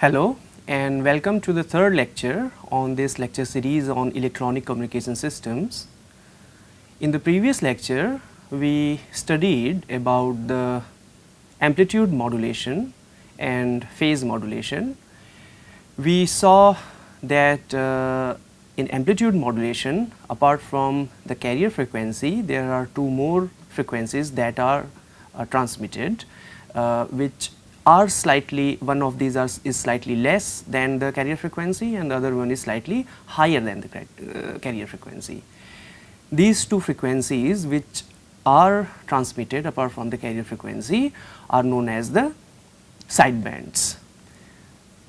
Hello and welcome to the third lecture on this lecture series on electronic communication systems. In the previous lecture, we studied about the amplitude modulation and phase modulation. We saw that in amplitude modulation, apart from the carrier frequency, there are two more frequencies that are transmitted, which are slightly, one of these is slightly less than the carrier frequency and the other one is slightly higher than the carrier frequency. These two frequencies which are transmitted apart from the carrier frequency are known as the sidebands.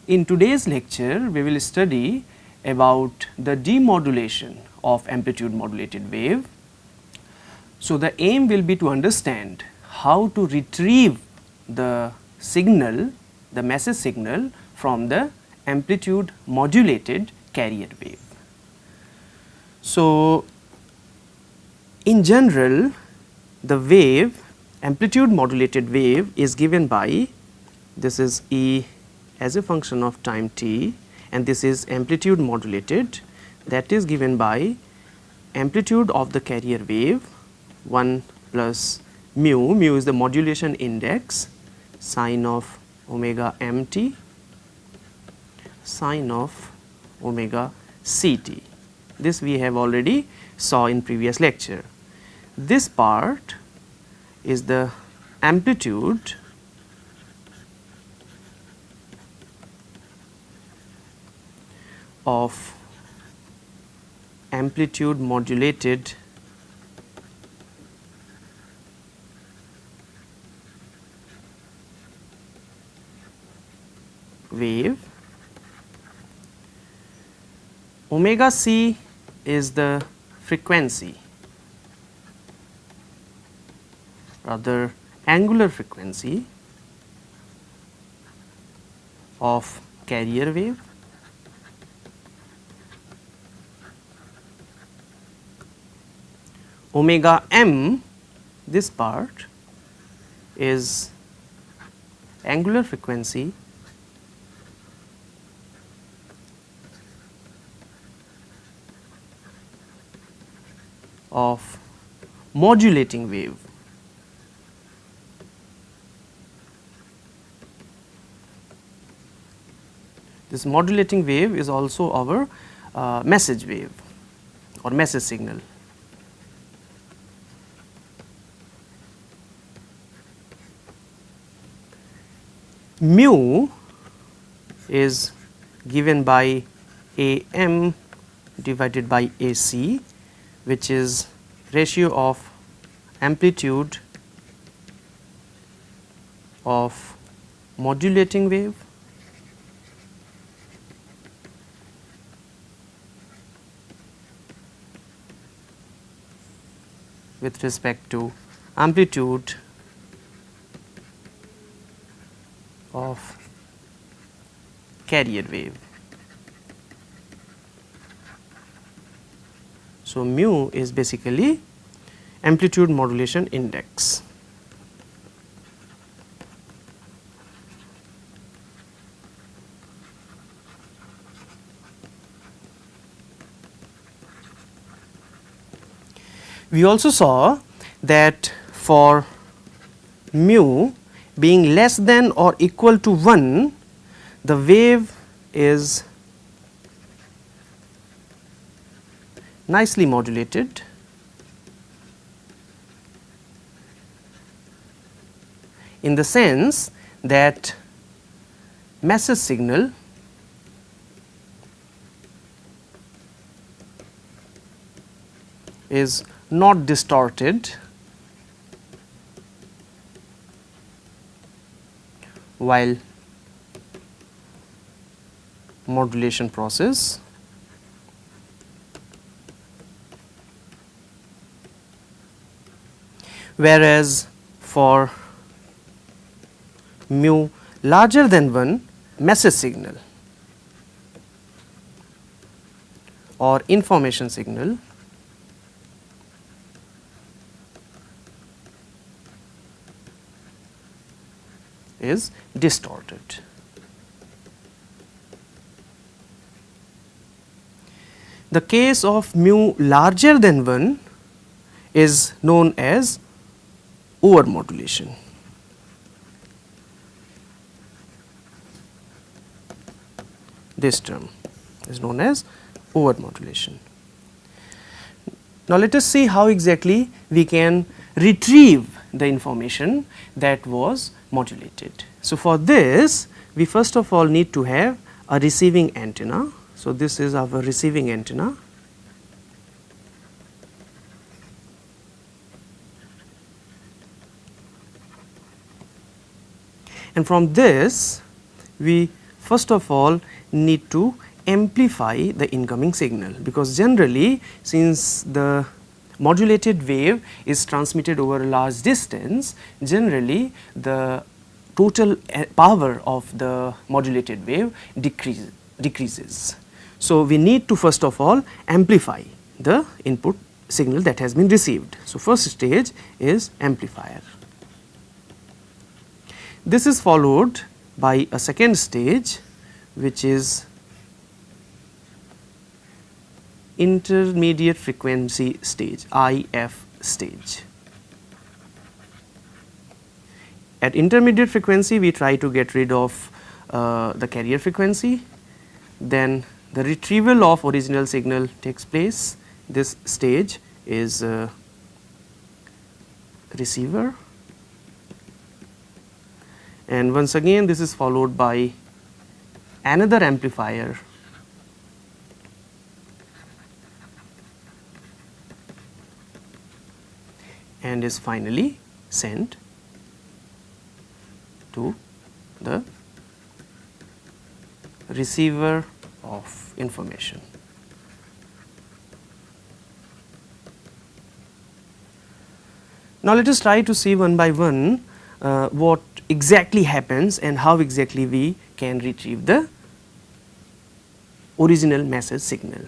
In today's lecture, we will study about the demodulation of amplitude modulated wave. So, the aim will be to understand how to retrieve the signal, the message signal from the amplitude modulated carrier wave. So, in general, the wave, amplitude modulated wave is given by, this is E as a function of time t, and this is amplitude modulated, that is given by amplitude of the carrier wave 1 plus mu, mu is the modulation index, sine of omega mt, sine of omega ct. This we have already saw in previous lecture. This part is the amplitude of amplitude modulated wave. Omega c is the frequency, rather angular frequency of carrier wave. Omega m, this part is angular frequency of modulating wave. This modulating wave is also our message wave or message signal. Mu is given by AM divided by AC, which is ratio of amplitude of modulating wave with respect to amplitude of carrier wave. So, mu is basically amplitude modulation index. We also saw that for mu being less than or equal to 1, the wave is nicely modulated, in the sense that message signal is not distorted while modulation process, whereas for mu larger than 1, message signal or information signal is distorted. the case of mu larger than 1 is known as overmodulation. This term is known as overmodulation. Now, let us see how exactly we can retrieve the information that was modulated. So, for this we first of all need to have a receiving antenna. So, this is our receiving antenna. And from this we first of all need to amplify the incoming signal, because generally since the modulated wave is transmitted over a large distance, generally the total power of the modulated wave decreases. So, we need to first of all amplify the input signal that has been received. So, first stage is amplifier. This is followed by a second stage, which is intermediate frequency stage, IF stage. At intermediate frequency we try to get rid of the carrier frequency, then the retrieval of original signal takes place. This stage is receiver, and once again this is followed by another amplifier, and is finally sent to the receiver of information. Now, let us try to see one by one what exactly happens and how exactly we can retrieve the original message signal.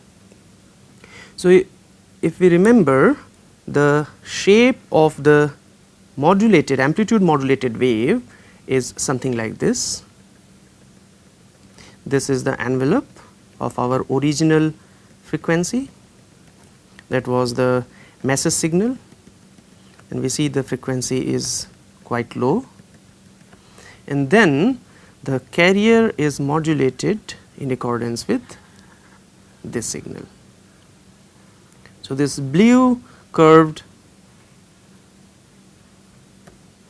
So, if we remember, the shape of the modulated amplitude modulated wave is something like this. This is the envelope of our original frequency, that was the message signal, and we see the frequency is quite low, and then the carrier is modulated in accordance with this signal. So, this blue curved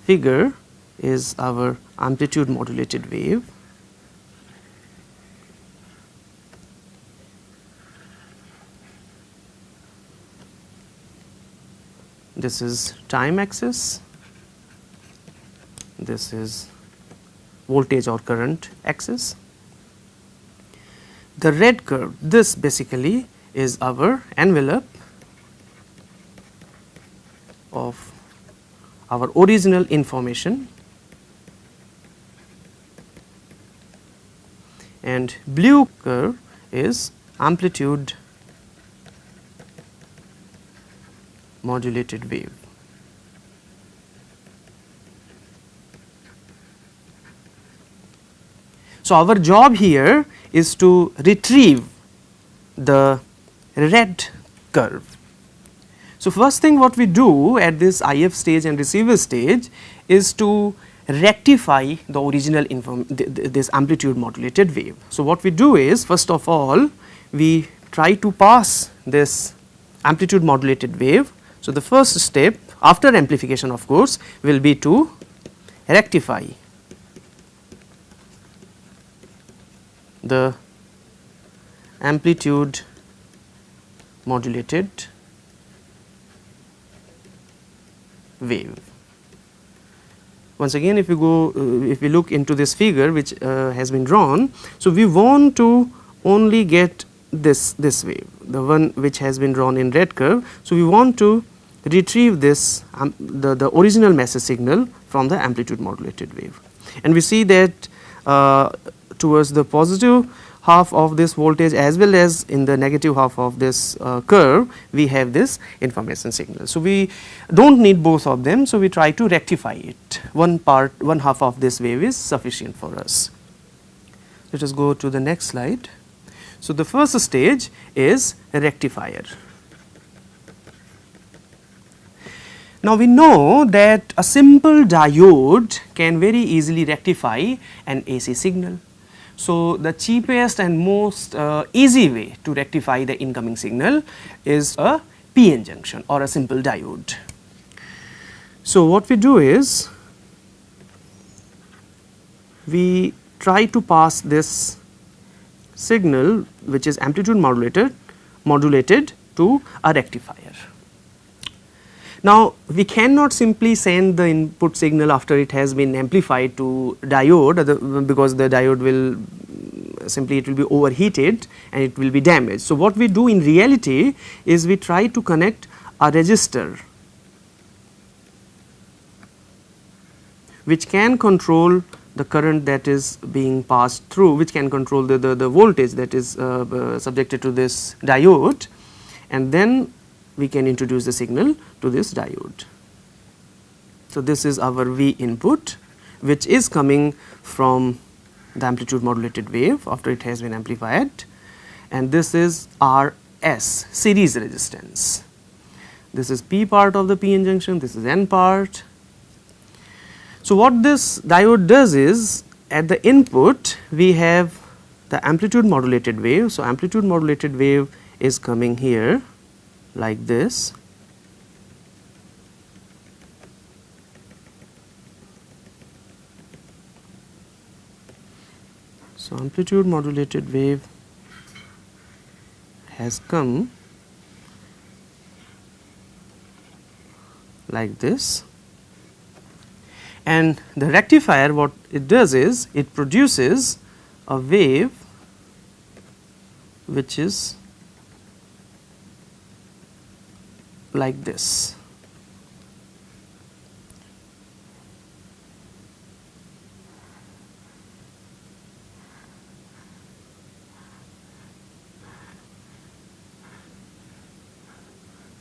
figure is our amplitude modulated wave. This is time axis, this is voltage or current axis. The red curve, this basically is our envelope of our original information, and blue curve is amplitude modulated wave. So, our job here is to retrieve the red curve. So, first thing what we do at this IF stage and receiver stage is to rectify the original this amplitude modulated wave. So, what we do is, first of all we try to pass this amplitude modulated wave. So, the first step after amplification of course will be to rectify the amplitude modulated wave. Once again, if we look into this figure which has been drawn, so we want to only get this wave, the one which has been drawn in red curve. So, we want to retrieve this the original message signal from the amplitude modulated wave, and we see that towards the positive half of this voltage as well as in the negative half of this curve we have this information signal. So, we do not need both of them. So, we try to rectify it. One half of this wave is sufficient for us. Let us go to the next slide. So, the first stage is a rectifier. Now, we know that a simple diode can very easily rectify an AC signal. So, the cheapest and most easy way to rectify the incoming signal is a PN junction or a simple diode. So, what we do is we try to pass this signal which is amplitude modulated to a rectifier. Now, we cannot simply send the input signal after it has been amplified to diode because the diode will simply it will be overheated and it will be damaged. So, what we do in reality is we try to connect a resistor which can control the current that is being passed through, which can control the voltage that is subjected to this diode, and then we can introduce the signal to this diode. So, this is our V input which is coming from the amplitude modulated wave after it has been amplified, and this is RS series resistance. This is P part of the PN junction, this is N part. So, what this diode does is at the input we have the amplitude modulated wave. So, amplitude modulated wave is coming here like this. So, amplitude modulated wave has come like this, and the rectifier what it does is it produces a wave which is like this.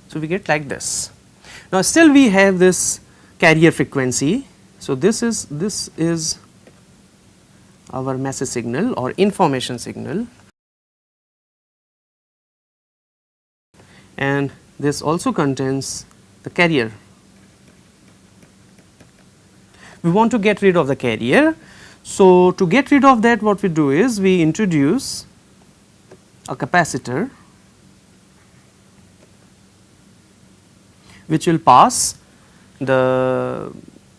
So, we get like this. Now, still we have this carrier frequency. So, this is our message signal or information signal, and this also contains the carrier. We want to get rid of the carrier. So, to get rid of that what we do is we introduce a capacitor which will pass the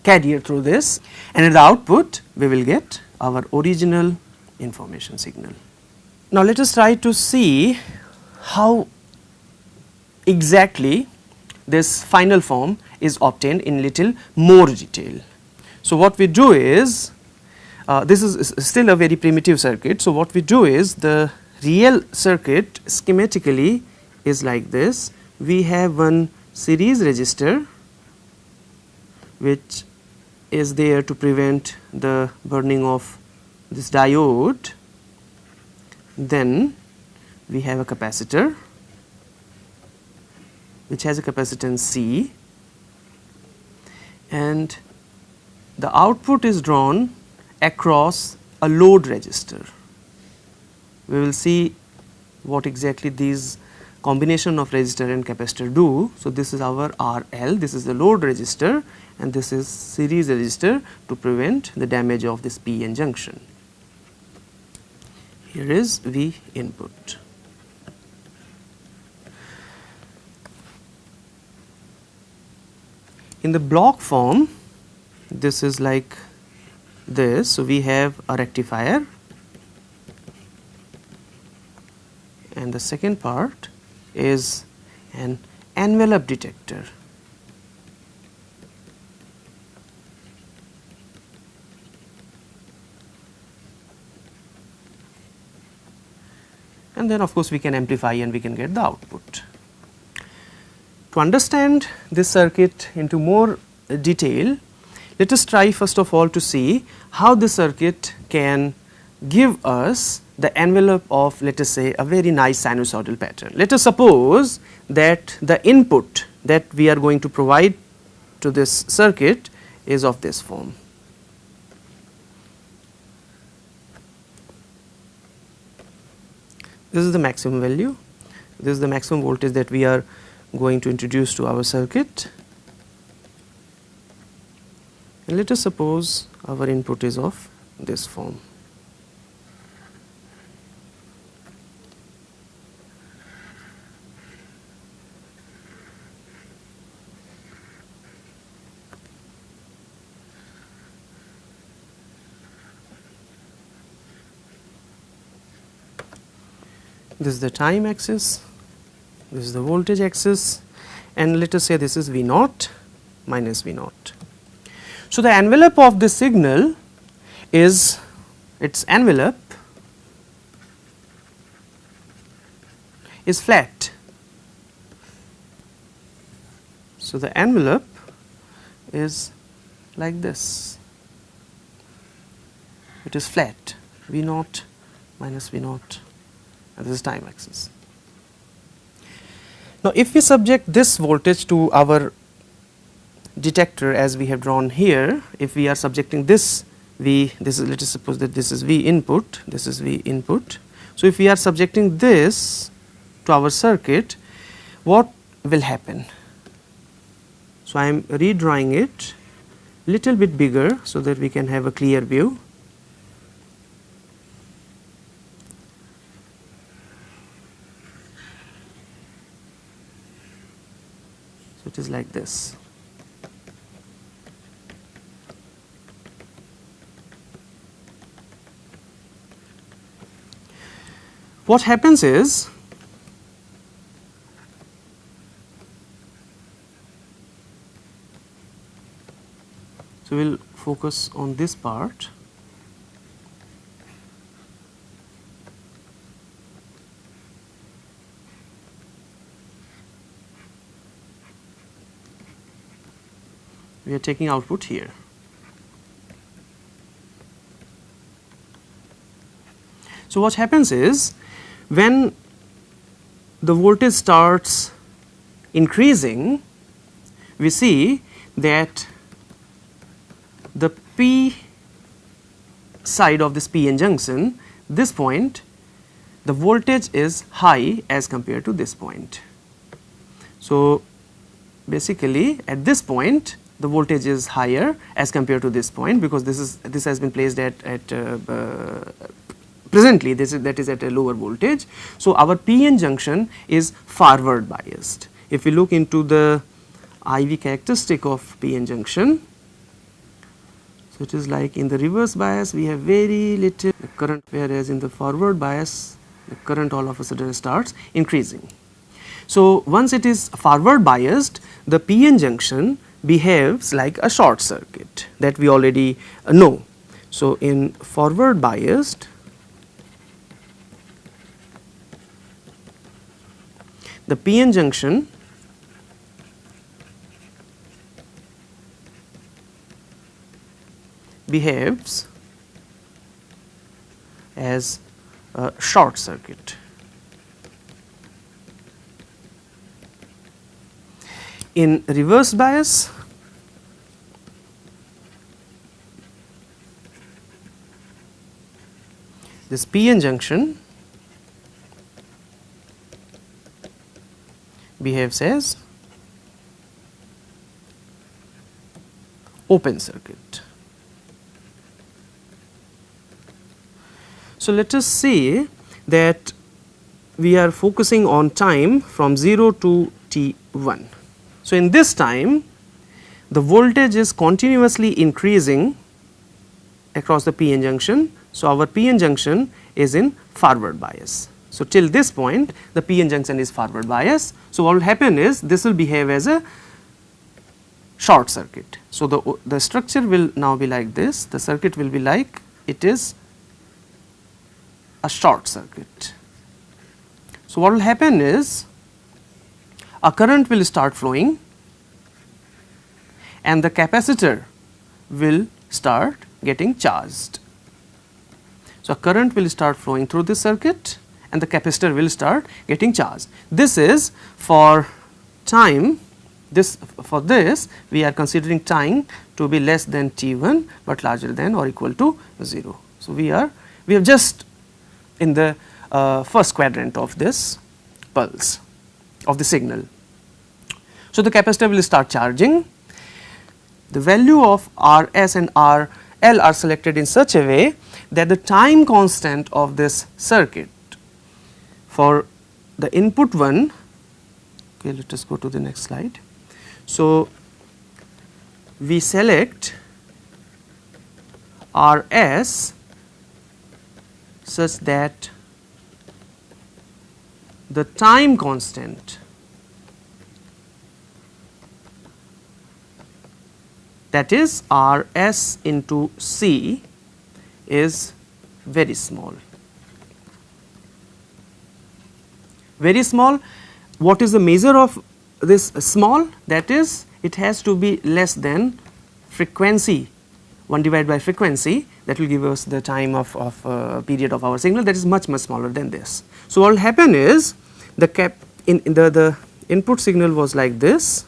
carrier through this, and at the output we will get our original information signal. Now, let us try to see how exactly this final form is obtained in little more detail. So, what we do is this is still a very primitive circuit. So, what we do is the real circuit schematically is like this. We have one series resistor which is there to prevent the burning of this diode. Then we have a capacitor which has a capacitance C, and the output is drawn across a load resistor. We will see what exactly these combination of resistor and capacitor do. So, this is our RL, this is the load resistor, and this is series resistor to prevent the damage of this PN junction. Here is V input. In the block form, this is like this. So, we have a rectifier, and the second part is an envelope detector. And then of course, we can amplify and we can get the output. To understand this circuit into more detail, let us try first of all to see how this circuit can give us the envelope of, let us say, a very nice sinusoidal pattern. Let us suppose that the input that we are going to provide to this circuit is of this form. This is the maximum value. This is the maximum voltage that we are going to introduce to our circuit. And let us suppose our input is of this form. This is the time axis, this is the voltage axis, and let us say this is V naught minus V naught. So, the envelope of this signal is, its envelope is flat. So, the envelope is like this, it is flat, V naught minus V naught, and this is time axis. Now, if we subject this voltage to our detector as we have drawn here, if we are subjecting this V, this is, let us suppose that this is V input, this is V input. So, if we are subjecting this to our circuit, what will happen? So, I am redrawing it little bit bigger so that we can have a clear view. So, it is like this. What happens is, so we will focus on this part. We are taking output here. So, what happens is, when the voltage starts increasing, we see that the P side of this PN junction, this point, the voltage is high as compared to this point. So, basically at this point the voltage is higher as compared to this point, because this has been placed at presently that is at a lower voltage. So, our PN junction is forward biased. If we look into the IV characteristic of PN junction, so it is like in the reverse bias we have very little current, whereas in the forward bias the current all of a sudden starts increasing. So, once it is forward biased, the PN junction behaves like a short circuit, that we already know. So, in forward biased, the PN junction behaves as a short circuit. In reverse bias, this PN junction behaves as open circuit. So, let us say that we are focusing on time from 0 to T1. So, in this time the voltage is continuously increasing across the PN junction. So, our PN junction is in forward bias. So, till this point the PN junction is forward bias. So, what will happen is this will behave as a short circuit. So, the structure will now be like this, the circuit will be like it is a short circuit. So, what will happen is a current will start flowing and the capacitor will start getting charged. So, a current will start flowing through this circuit and the capacitor will start getting charged. This is for time, for this we are considering time to be less than T1 but larger than or equal to 0. So, we have just in the first quadrant of this pulse of the signal. So the capacitor will start charging. The value of Rs and RL are selected in such a way that the time constant of this circuit for the input one, okay, let us go to the next slide. So we select Rs such that the time constant, that is Rs into C, is very small. Very small. What is the measure of this small? That is, it has to be less than frequency, 1 divided by frequency, that will give us the time of period of our signal, that is much smaller than this. So what will happen is the the input signal was like this.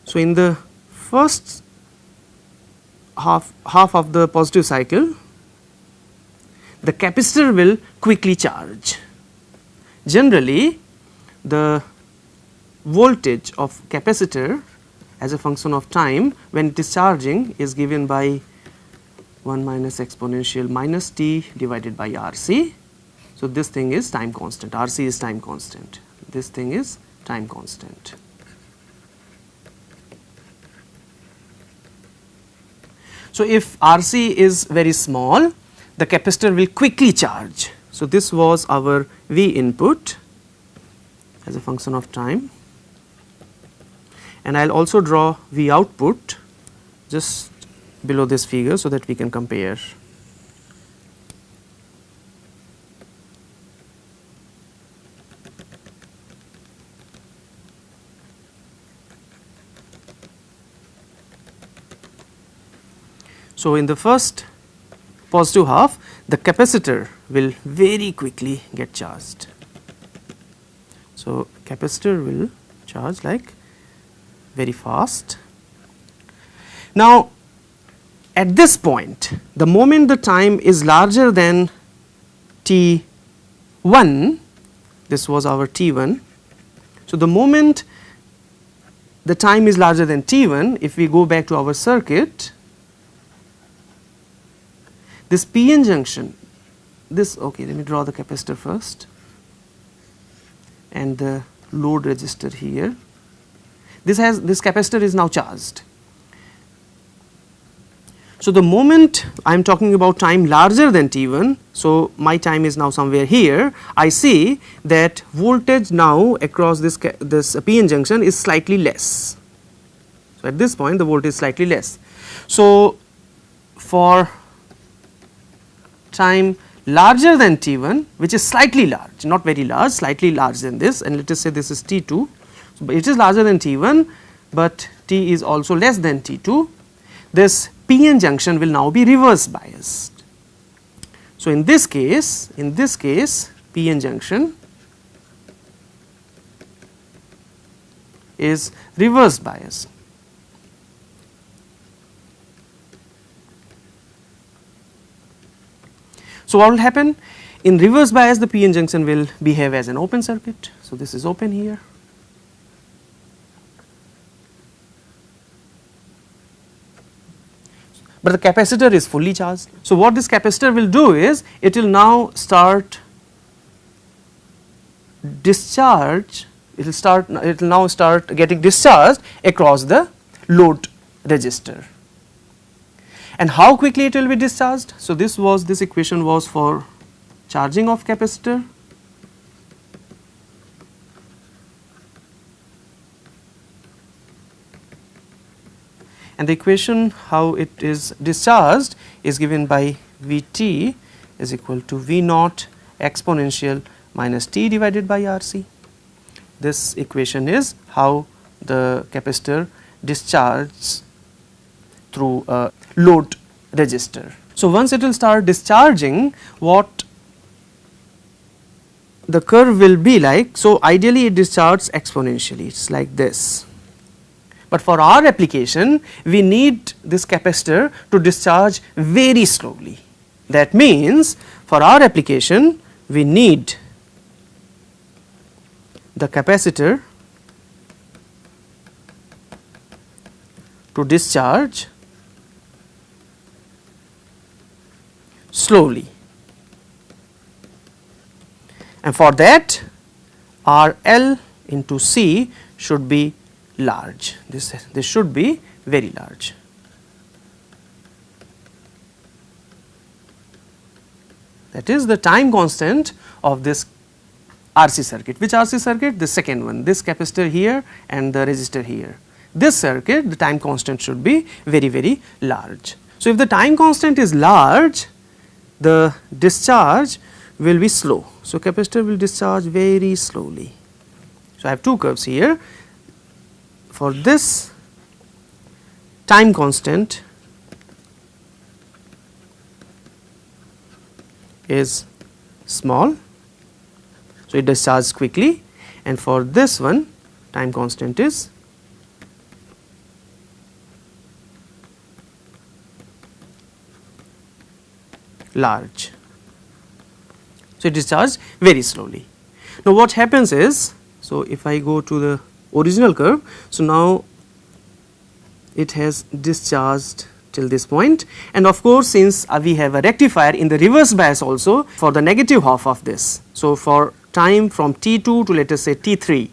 So in the first half of the positive cycle, the capacitor will quickly charge. Generally, the voltage of capacitor as a function of time when it is charging is given by 1 minus exponential minus t divided by RC. So this thing is time constant, RC is time constant, this thing is time constant. So if RC is very small, the capacitor will quickly charge. So this was our V input as a function of time, and I will also draw V output just below this figure so that we can compare. So in the first positive half, the capacitor will very quickly get charged. So capacitor will charge like very fast. Now at this point, the moment the time is larger than t1, this was our t1. So the moment the time is larger than t1, if we go back to our circuit, this PN junction, this, okay, let me draw the capacitor first and the load resistor here. This capacitor is now charged. So the moment I am talking about time larger than t1, so my time is now somewhere here, I see that voltage now across this PN junction is slightly less. So at this point the voltage is slightly less. So for time larger than t1, which is slightly large, not very large, slightly larger than this, and let us say this is t2. So it is larger than t1, but t is also less than t2. This PN junction will now be reverse biased. So in this case, PN junction is reverse bias. So what will happen? In reverse bias, the PN junction will behave as an open circuit. So this is open here. But the capacitor is fully charged. So what this capacitor will do is, it will now start discharge, it will now start getting discharged across the load resistor. And how quickly it will be discharged? So this equation was for charging of capacitor. And the equation how it is discharged is given by Vt is equal to V naught exponential minus t divided by RC. This equation is how the capacitor discharges through a load resistor. So once it will start discharging, what the curve will be like, so ideally it discharges exponentially, it's like this. But for our application, we need this capacitor to discharge very slowly. That means for our application, we need the capacitor to discharge slowly, and for that RL into C should be large. This should be very large. That is the time constant of this RC circuit. Which RC circuit? The second one, this capacitor here and the resistor here. This circuit, the time constant should be very, very large. So, if the time constant is large, the discharge will be slow. So, capacitor will discharge very slowly. So, I have two curves here. For this time constant is small, so it discharges quickly, and for this one time constant is large. So, it discharges very slowly. Now, what happens is, so if I go to the original curve, so now it has discharged till this point, and of course, since we have a rectifier in the reverse bias also for the negative half of this. So, for time from T2 to let us say T3,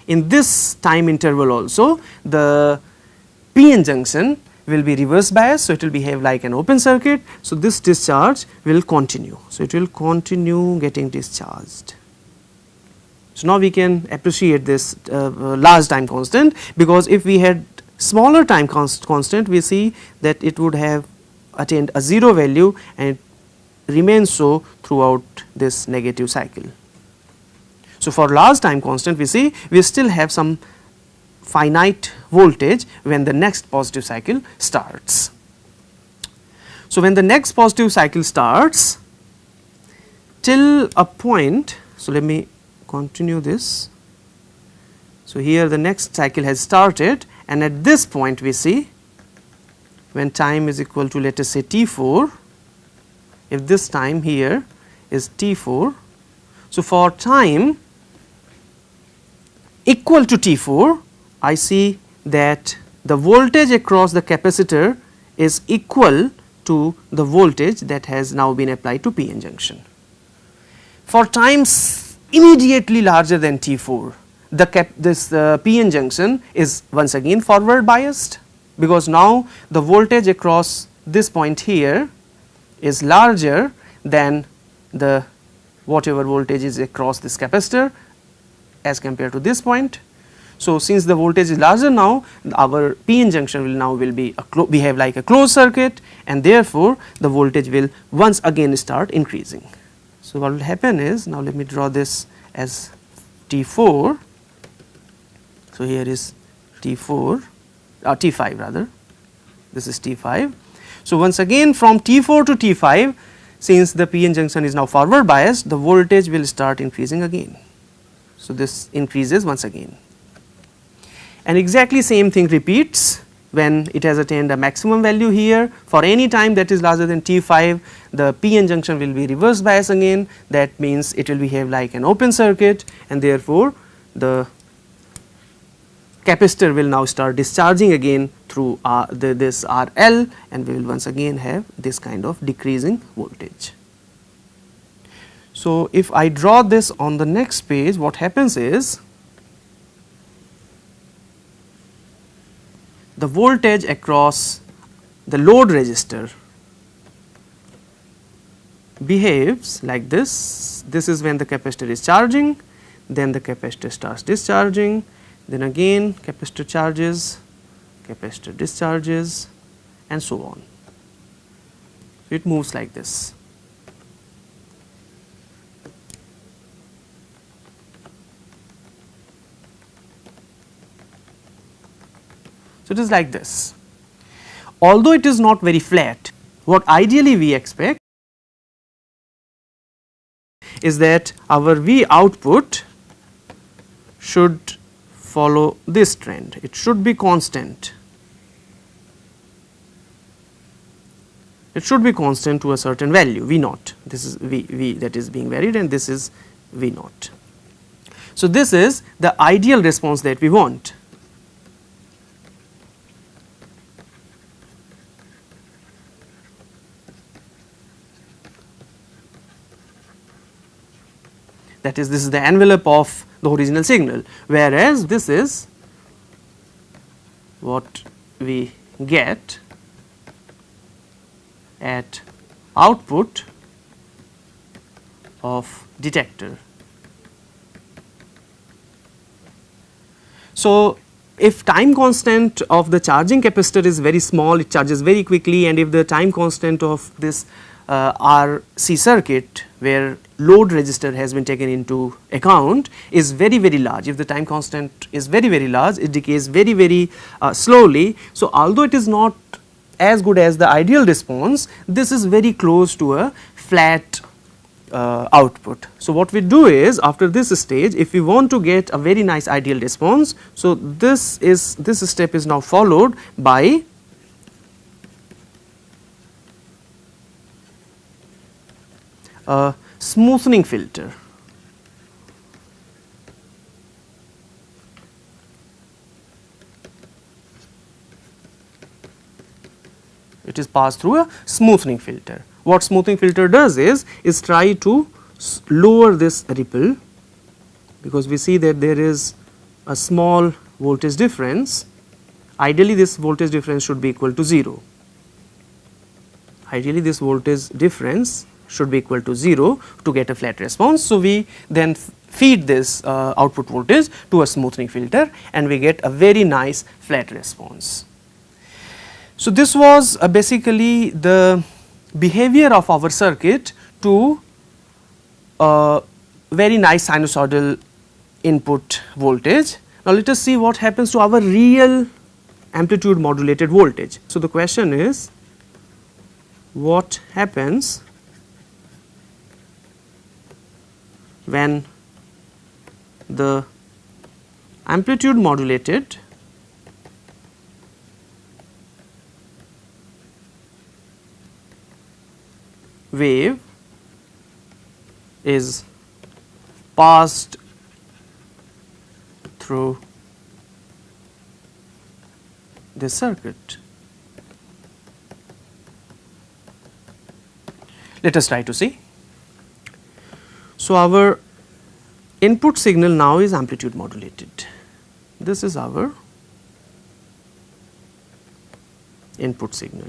in this time interval also the PN junction will be reverse bias. So, it will behave like an open circuit. So, this discharge will continue. So, it will continue getting discharged. So, now we can appreciate this large time constant, because if we had smaller time constant, we see that it would have attained a 0 value and it remains so throughout this negative cycle. So, for large time constant, we see we still have some finite voltage when the next positive cycle starts. So, when the next positive cycle starts till a point, so let me continue this. So, here the next cycle has started, and at this point we see when time is equal to let us say T4, if this time here is T4. So, for time equal to T4, I see that the voltage across the capacitor is equal to the voltage that has now been applied to PN junction. For times immediately larger than T4, this PN junction is once again forward biased, because now the voltage across this point here is larger than the whatever voltage is across this capacitor as compared to this point. So, since the voltage is larger now, our PN junction will behave like a closed circuit, and therefore, the voltage will once again start increasing. So, what will happen is, now let me draw this as T4. So, here is T4 T5 rather, this is T5. So, once again from T4 to T5, since the PN junction is now forward biased, the voltage will start increasing again. So, this increases once again, and exactly same thing repeats when it has attained a maximum value here. For any time that is larger than T5, the PN junction will be reverse bias again. That means it will behave like an open circuit, and therefore, the capacitor will now start discharging again through this RL, and we will once again have this kind of decreasing voltage. So, if I draw this on the next page, what happens is, the voltage across the load resistor behaves like this. This is when the capacitor is charging, then the capacitor starts discharging, then again capacitor charges, capacitor discharges, and so on. So, it moves like this. So, it is like this. Although it is not very flat, what ideally we expect is that our V output should follow this trend. It should be constant. It should be constant to a certain value V naught. This is V that is being varied, and this is V naught. So, this is the ideal response that we want. That is, this is the envelope of the original signal, whereas this is what we get at output of detector. So, if time constant of the charging capacitor is very small, it charges very quickly, and if the time constant of this RC circuit where load resistor has been taken into account is very large, if the time constant is very large, it decays very slowly. So, although it is not as good as the ideal response, this is very close to a flat output. So, what we do is, after this stage, if we want to get a very nice ideal response, so this step is now followed by a smoothing filter. It is passed through a smoothing filter. What smoothing filter does is try to lower this ripple, because we see that there is a small voltage difference. Ideally, this voltage difference should be equal to 0. Ideally, this voltage difference should be equal to 0 to get a flat response. So, we then feed this output voltage to a smoothing filter, and we get a very nice flat response. So, this was basically the behavior of our circuit to a very nice sinusoidal input voltage. Now, let us see what happens to our real amplitude modulated voltage. So, the question is, what happens when the amplitude modulated wave is passed through this circuit? Let us try to see. So, our input signal now is amplitude modulated. This is our input signal.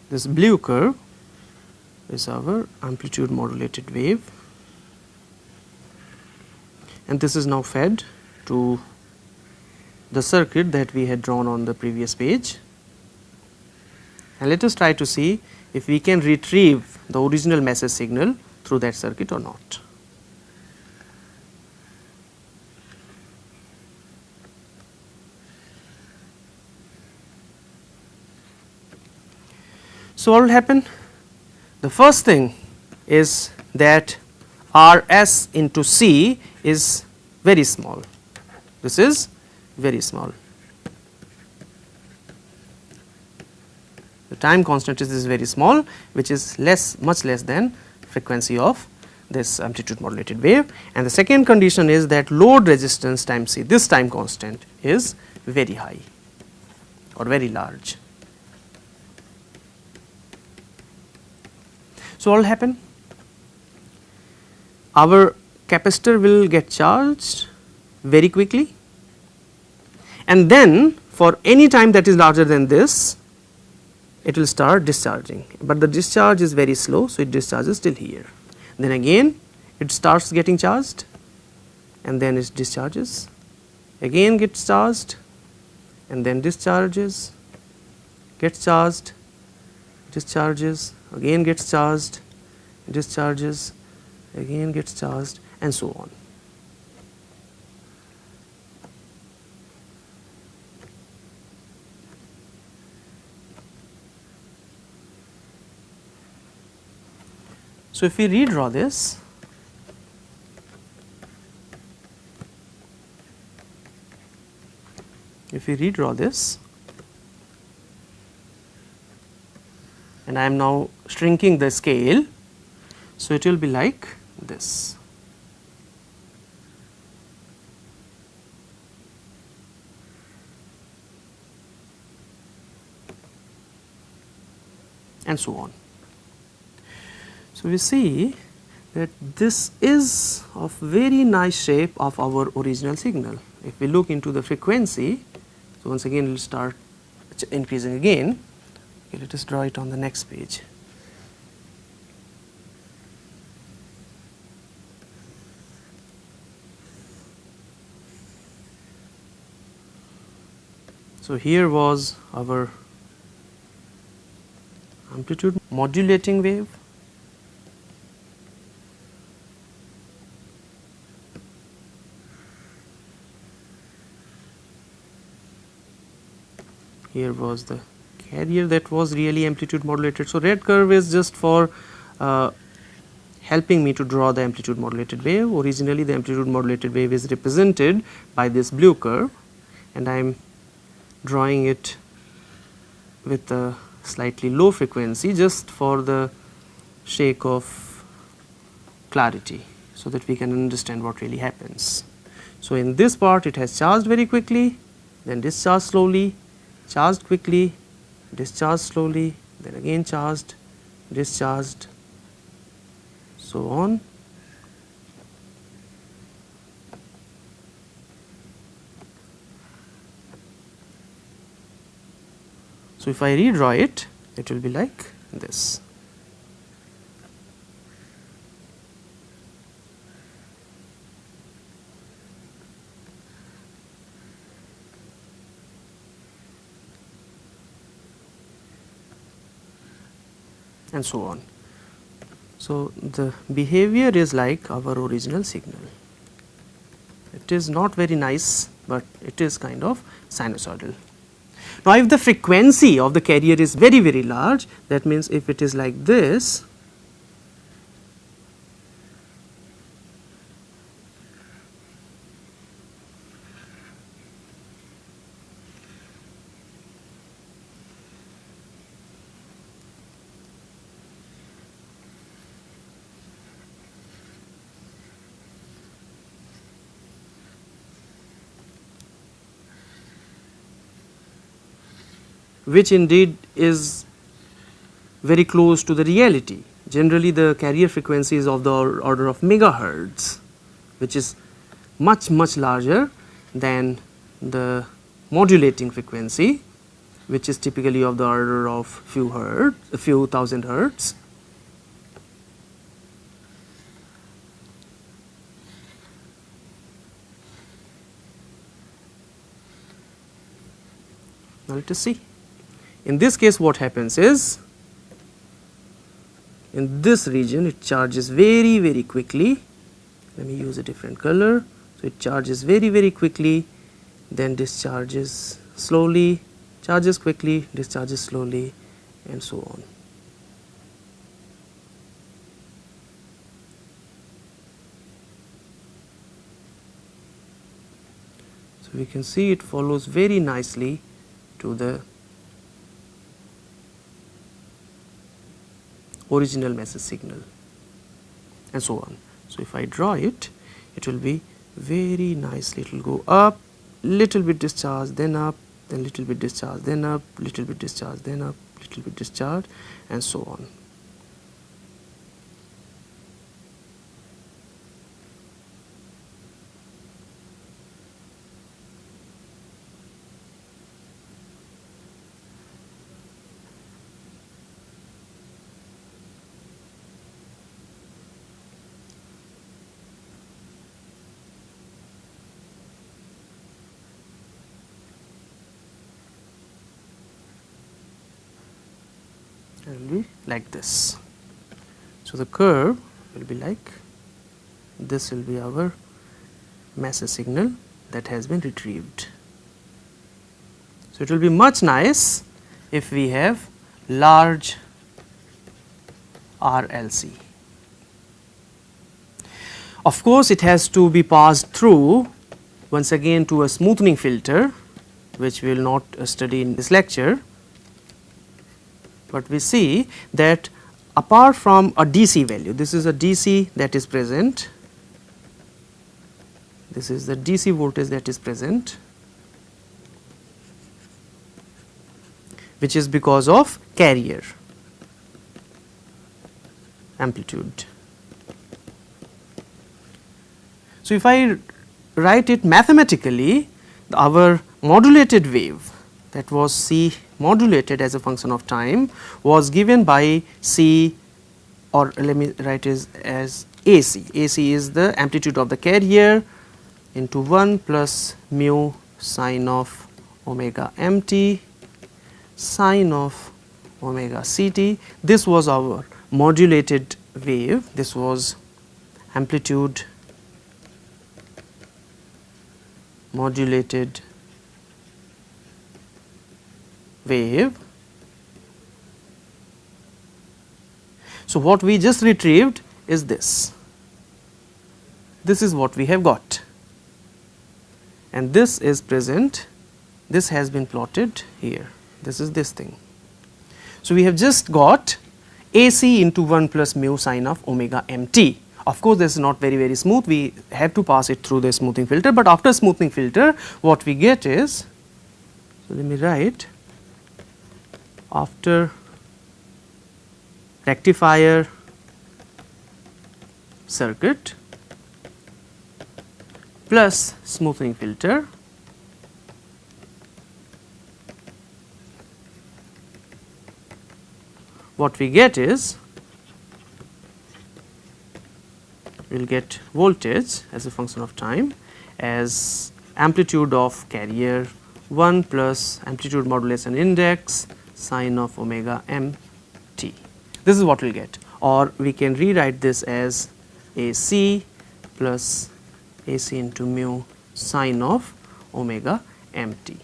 This blue curve is our amplitude modulated wave, and this is now fed to the circuit that we had drawn on the previous page. And let us try to see if we can retrieve the original message signal through that circuit or not. So, what will happen? The first thing is that Rs into C is very small. This is very small. The time constant is very small, which is much less than frequency of this amplitude modulated wave. And the second condition is that load resistance times C, this time constant, is very high or very large. So, what will happen? Our capacitor will get charged very quickly, and then for any time that is larger than this, it will start discharging, but the discharge is very slow. So, it discharges till here, then again it starts getting charged, and then it discharges, again gets charged, and then discharges, gets charged, discharges, again gets charged, discharges, again gets charged, and so on. So, if we redraw this, and I am now shrinking the scale, so it will be like this. And so on. So, we see that this is of very nice shape of our original signal. If we look into the frequency, so once again it will start increasing again. Okay, let us draw it on the next page. So, here was our amplitude modulating wave. Here was the carrier that was really amplitude modulated. So, red curve is just for helping me to draw the amplitude modulated wave. Originally the amplitude modulated wave is represented by this blue curve, and I am drawing it with a slightly low frequency just for the sake of clarity, so that we can understand what really happens. So, in this part it has charged very quickly, then discharged slowly, charged quickly, discharged slowly, then again charged, discharged, so on. So, if I redraw it, it will be like this. And so on. So, the behavior is like our original signal. It is not very nice, but it is kind of sinusoidal. Now, if the frequency of the carrier is very, very large, that means if it is like this, which indeed is very close to the reality. Generally, the carrier frequency is of the order of megahertz, which is much larger than the modulating frequency, which is typically of the order of few thousand hertz. Now, let us see. In this case, what happens is, in this region it charges very quickly. Let me use a different color. So, it charges very quickly, then discharges slowly, charges quickly, discharges slowly, and so on. So, we can see it follows very nicely to the original message signal, and so on. So, if I draw it, it will be very nicely, it will go up, little bit discharge, then up, then little bit discharge, then up, little bit discharge, then up, little bit discharge, and so on. It will be like this. So, the curve will be like this, will be our message signal that has been retrieved. So, it will be much nice if we have large RLC. Of course, it has to be passed through once again to a smoothing filter, which we will not study in this lecture, but we see that apart from a DC value, this is a DC that is present, this is the DC voltage that is present, which is because of carrier amplitude. So, if I write it mathematically, our modulated wave, that was C modulated as a function of time, was given by C, or let me write it as AC. AC is the amplitude of the carrier into 1 plus mu sine of omega mt sine of omega ct. This was our modulated wave, this was amplitude modulated wave. So, what we just retrieved is this. This is what we have got, and this is present, this has been plotted here, this is this thing. So, we have just got AC into 1 plus mu sine of omega mt. Of course, this is not very smooth, we have to pass it through the smoothing filter, but after smoothing filter what we get is, so let me write, after rectifier circuit plus smoothing filter, what we get is, we will get voltage as a function of time as amplitude of carrier 1 plus amplitude modulation index sine of omega mt. This is what we will get, or we can rewrite this as AC plus AC into mu sine of omega mt.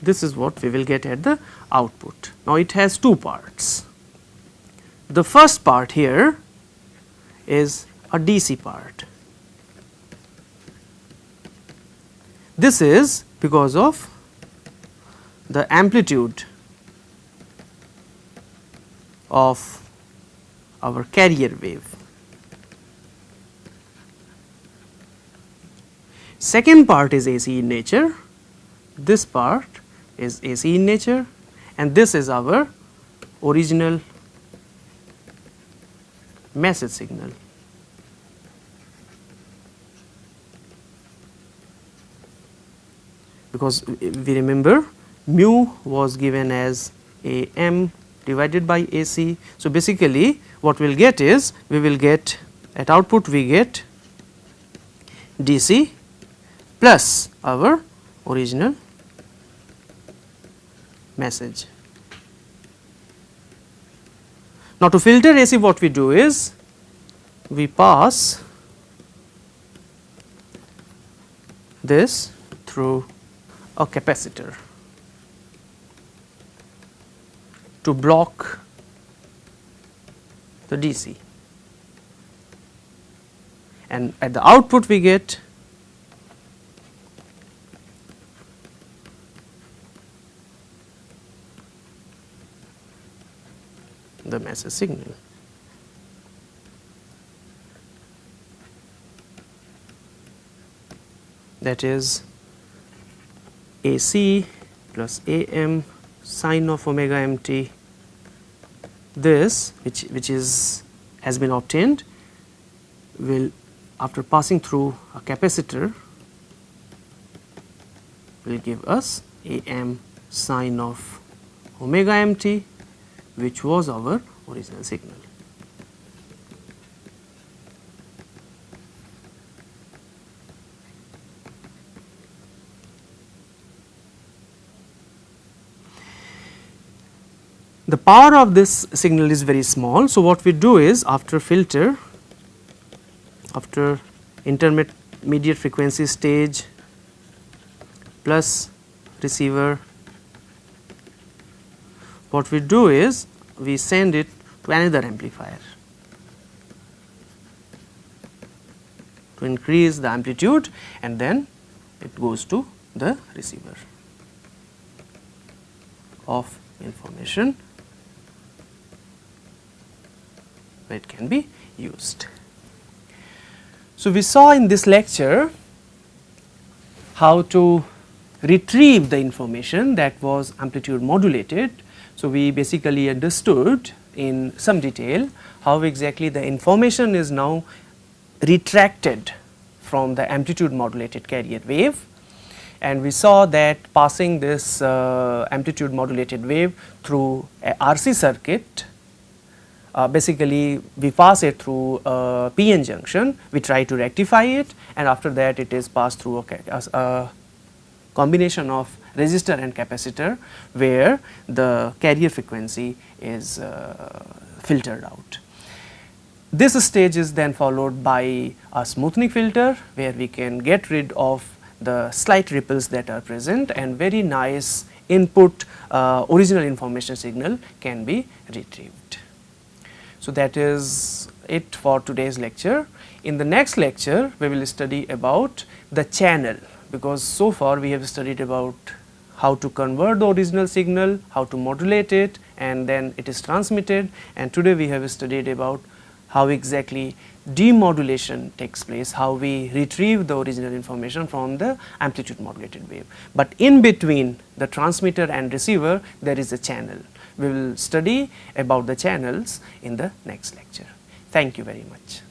This is what we will get at the output. Now, it has two parts. The first part here is a DC part. This is because of the amplitude of our carrier wave. Second part is AC in nature, this part is AC in nature, and this is our original message signal. Because we remember mu was given as AM divided by AC. So, basically what we will get is, we will get at output we get DC plus our original message. Now, to filter AC what we do is, we pass this through a capacitor to block the DC, and at the output we get the message signal. That is AC plus AM sine of omega mt. This which is has been obtained will, after passing through a capacitor, will give us AM sine of omega mt, which was our original signal. The power of this signal is very small. So, what we do is, after filter, after intermediate frequency stage plus receiver, what we do is, we send it to another amplifier. to increase the amplitude, and then it goes to the receiver of information where it can be used. So, we saw in this lecture how to retrieve the information that was amplitude modulated. So, we basically understood in some detail how exactly the information is now retracted from the amplitude modulated carrier wave, and we saw that passing this amplitude modulated wave through a RC circuit, basically we pass it through a PN junction, we try to rectify it, and after that it is passed through a combination of resistor and capacitor where the carrier frequency is filtered out. This stage is then followed by a smoothing filter where we can get rid of the slight ripples that are present, and very nice input original information signal can be retrieved. So, that is it for today's lecture. In the next lecture we will study about the channel, because so far we have studied about how to convert the original signal, how to modulate it, and then it is transmitted, and today we have studied about how exactly demodulation takes place, how we retrieve the original information from the amplitude modulated wave. But in between the transmitter and receiver there is a channel. We will study about the channels in the next lecture. Thank you very much.